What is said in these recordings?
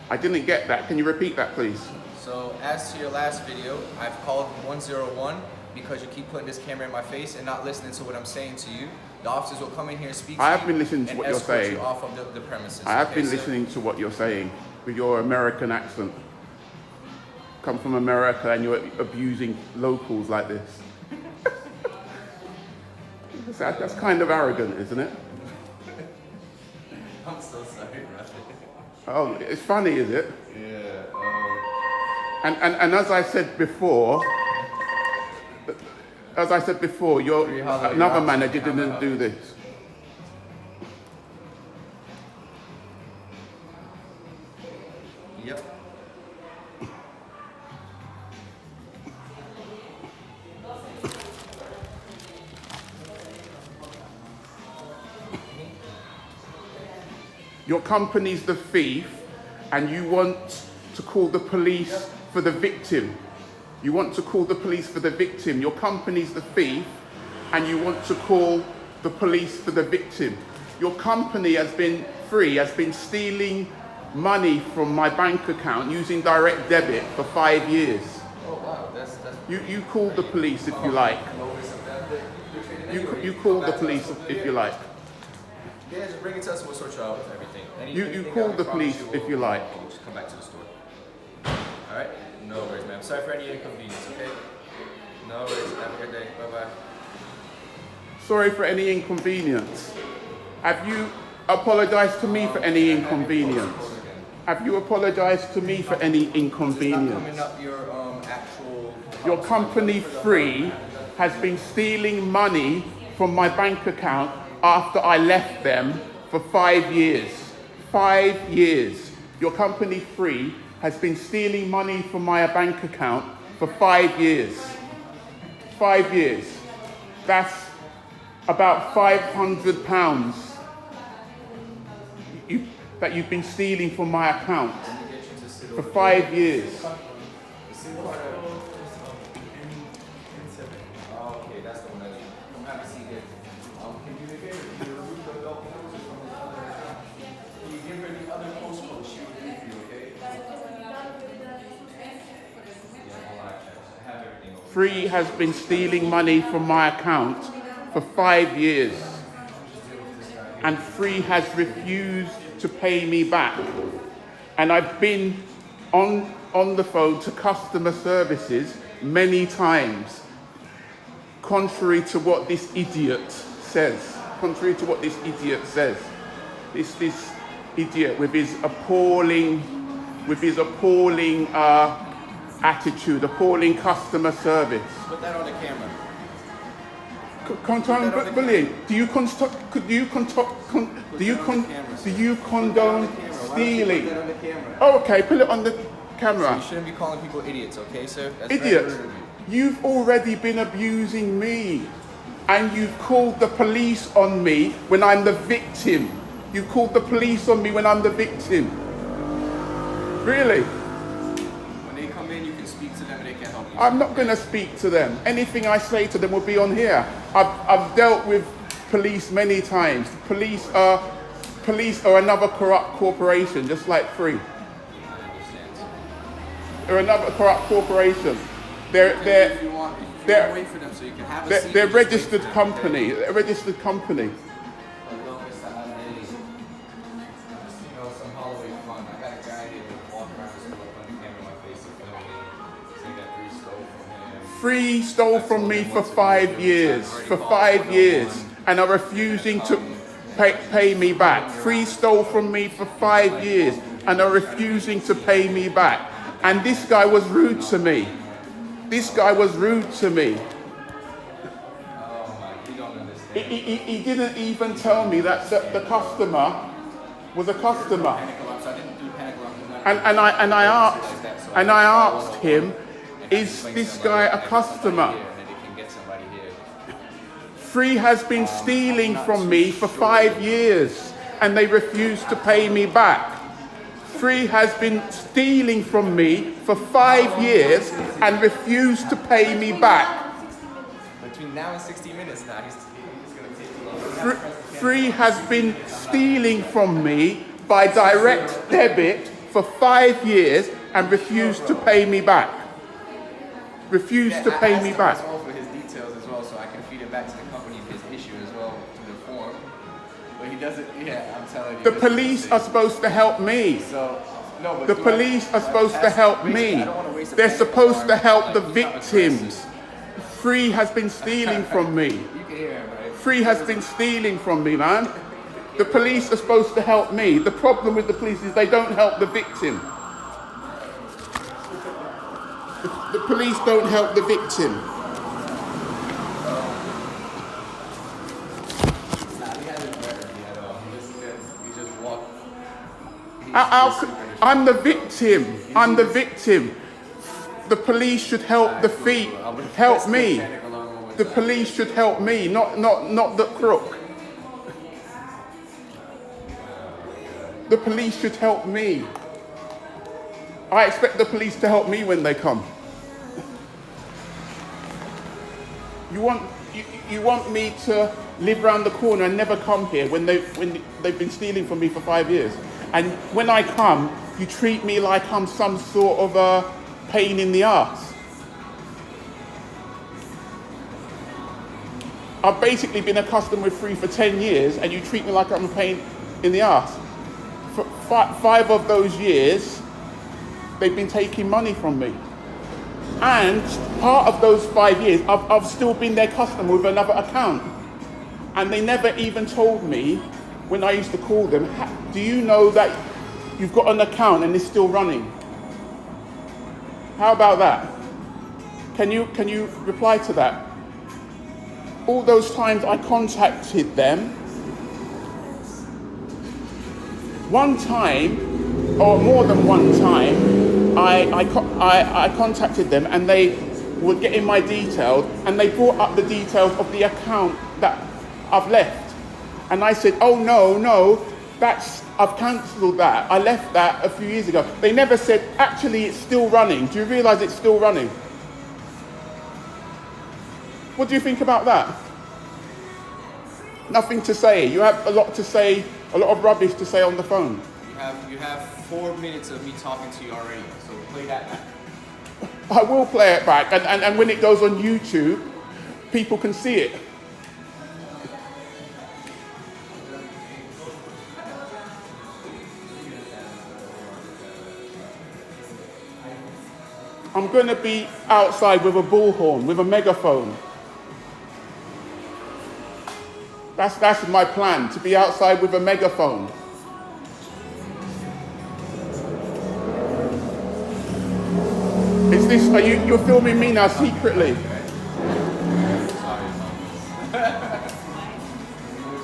I didn't get that. Can you repeat that, please? So as to your last video, I've called 101 because you keep putting this camera in my face and not listening to what I'm saying to you. The officers will come in here and speak to you. I have been listening to what you're saying. You off of the premises. I have been listening to what you're saying with your American accent. Come from America and you're abusing locals like this. That's kind of arrogant, isn't it? I'm so sorry, brother. Oh, it's funny, is it? Yeah. And as I said before, you're another manager didn't do this. Yep. Your company's the thief, and you want to call the police for the victim. You want to call the police for the victim. Your company's the thief, and you want to call the police for the victim. Your company has been stealing money from my bank account using direct debit for 5 years. Oh wow, that's You call the police if you like. You call the police if you like. Yeah, just bring it to us and we'll sort you out with everything. You call the police if you like. We'll just come back to the store. Alright? No worries, man. Sorry for any inconvenience, okay? No worries. Have a good day. Bye-bye. Sorry for any inconvenience. Have you apologized to me for any inconvenience? Have you apologized to me for any inconvenience? Coming up your actual... Your company, Free, has been stealing money from my bank account after I left them for 5 years. 5 years. Your company, Free, has been stealing money from my bank account for 5 years. 5 years. That's about £500 that you've been stealing from my account for 5 years. Okay, that's the one I need. Come have a seat here. Can you do me a favor? Can you remove the belt closures from the other account? Can you give her the other postcode? She will do for you, okay? Yeah, hold on, I have everything over. Free has been stealing money from my account for 5 years. And Free has refused to pay me back. And I've been on the phone to customer services many times, contrary to what this idiot says. This idiot with his appalling attitude, appalling customer service. Put that on the camera. Bullying. Do you condone stealing? Put that on the camera. Oh, okay, put it on the camera. So you shouldn't be calling people idiots, okay, sir? That's Idiot, very rude of you. you've already been abusing me, and you've called the police on me when I'm the victim. You've called the police on me when I'm the victim. Really? When they come in, you can speak to them and they can help you. I'm not going to speak to them. Anything I say to them will be on here. I've dealt with police many times. Police are another corrupt corporation, just like Free. They're another corrupt corporation. They're wait for them so you can have a seat. they're registered company. They're a registered company. Some holiday fun. I got a guy here walking around the store putting the camera in my face and filming me. Saying that Free stole from him. Free stole from me for 5 years. For 5 years. And are refusing to pay me back. Free stole from me for 5 years and are refusing to pay me back. And this guy was rude to me. You don't understand. He didn't even tell me that the customer was a customer. I didn't do panic alarm. And I asked him, is this guy a customer? Free has been stealing from me for 5 years and they refuse to pay me back. Free has been stealing from me for 5 years and refused to pay me back. Between now and 60 minutes now, he's going to take too long. Free has been stealing from me by direct debit for 5 years and refused to pay me back. Refused to pay me back. I asked him as well for his details as well, so I can feed it back to the company of his issue as well through the form. But he doesn't. Yeah, I'm telling you. The police are supposed to help me. So, no, but The police are supposed to help me. They're supposed to help the victims. Free has been stealing from me. You can hear him, right? Free has been stealing from me, man. The police are supposed to help me. The problem with the police is they don't help the victim. The police don't help the victim. He hasn't murdered me at all. He just walked. I'm the victim. I'm the victim. The police should help the thief. Help me. The police should help me, not the crook. The police should help me. I expect the police to help me when they come. You want me to live around the corner and never come here when they've been stealing from me for 5 years. And when I come, you treat me like I'm some sort of a pain in the arse. I've basically been a customer with Free for 10 years and you treat me like I'm a pain in the arse. For 5 of those years, they've been taking money from me. And part of those 5 years, I've still been their customer with another account. And they never even told me, when I used to call them, do you know that you've got an account and it's still running? How about that? Can you reply to that? All those times I contacted them, one time, or more than one time, I contacted them and they were getting my details and they brought up the details of the account that I've left. And I said, oh no, I've cancelled that. I left that a few years ago. They never said, actually it's still running. Do you realise it's still running? What do you think about that? Nothing to say. You have a lot to say, a lot of rubbish to say on the phone. You have 4 minutes of me talking to you already, so play that back. I will play it back, and when it goes on YouTube, people can see it. I'm going to be outside with a bullhorn, with a megaphone. That's my plan, to be outside with a megaphone. Is this, you're filming me now secretly? Would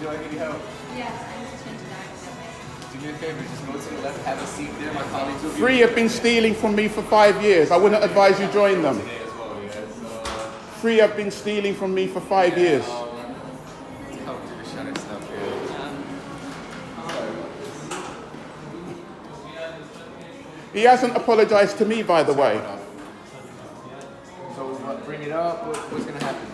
you like any help? Yes, I just went to Direct Debit. Do me a favor, just go to the left, have a seat there. My colleagues will be Free have been stealing from me for 5 years. I wouldn't advise you join them. today as well, yeah. So, Free have been stealing from me for 5 years. let's help do the shutting stuff here. He hasn't apologized to me, by the way. So, bring it up. What's going to happen?